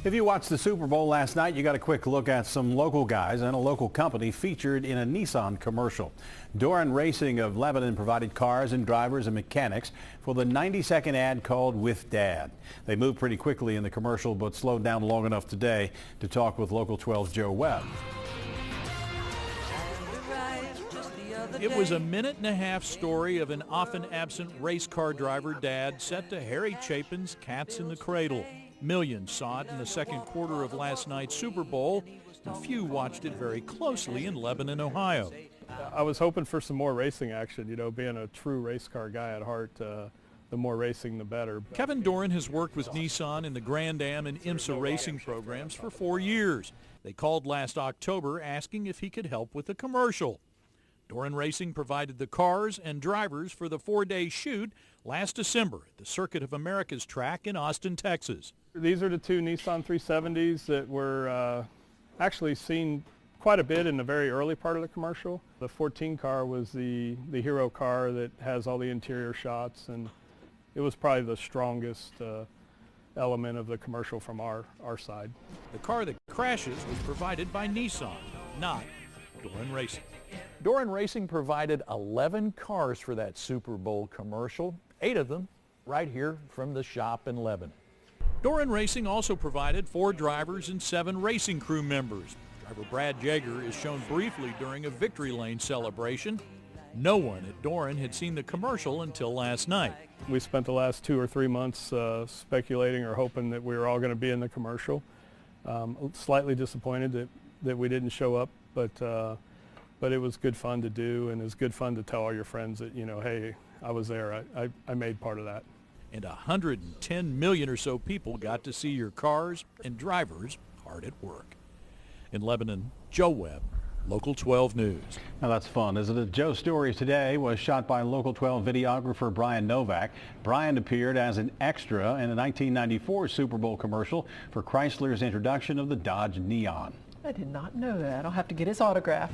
If you watched the Super Bowl last night, you got a quick look at some local guys and a local company featured in a Nissan commercial. Doran Racing of Lebanon provided cars and drivers and mechanics for the 90-second ad called With Dad. They moved pretty quickly in the commercial but slowed down long enough today to talk with Local 12's Joe Webb. It was a minute-and-a-half story of an often absent race car driver dad set to Harry Chapin's Cats in the Cradle. Millions saw it in the second quarter of last night's Super Bowl, and few watched it very closely in Lebanon, Ohio. I was hoping for some more racing action. You know, being a true race car guy at heart, the more racing, the better. Kevin Doran has worked with Nissan in the Grand Am and IMSA racing programs for 4 years. They called last October asking if he could help with a commercial. Doran Racing provided the cars and drivers for the 4-day shoot last December at the Circuit of America's track in Austin, Texas. These are the two Nissan 370s that were actually seen quite a bit in the very early part of the commercial. The 14 car was the hero car that has all the interior shots, and it was probably the strongest element of the commercial from our side. The car that crashes was provided by Nissan, not Doran Racing. Doran Racing provided 11 cars for that Super Bowl commercial, 8 of them right here from the shop in Lebanon. Doran Racing also provided 4 drivers and 7 racing crew members. Driver Brad Yeager is shown briefly during a victory lane celebration. No one at Doran had seen the commercial until last night. We spent the last 2 or 3 months speculating or hoping that we were all going to be in the commercial. Slightly disappointed that we didn't show up, but it was good fun to do, and it was good fun to tell all your friends that, you know, hey, I was there. I made part of that. And 110 million or so people got to see your cars and drivers hard at work. In Lebanon, Joe Webb, Local 12 News. Now that's fun, isn't it? Joe's story today was shot by Local 12 videographer Brian Novak. Brian appeared as an extra in the 1994 Super Bowl commercial for Chrysler's introduction of the Dodge Neon. I did not know that. I'll have to get his autograph.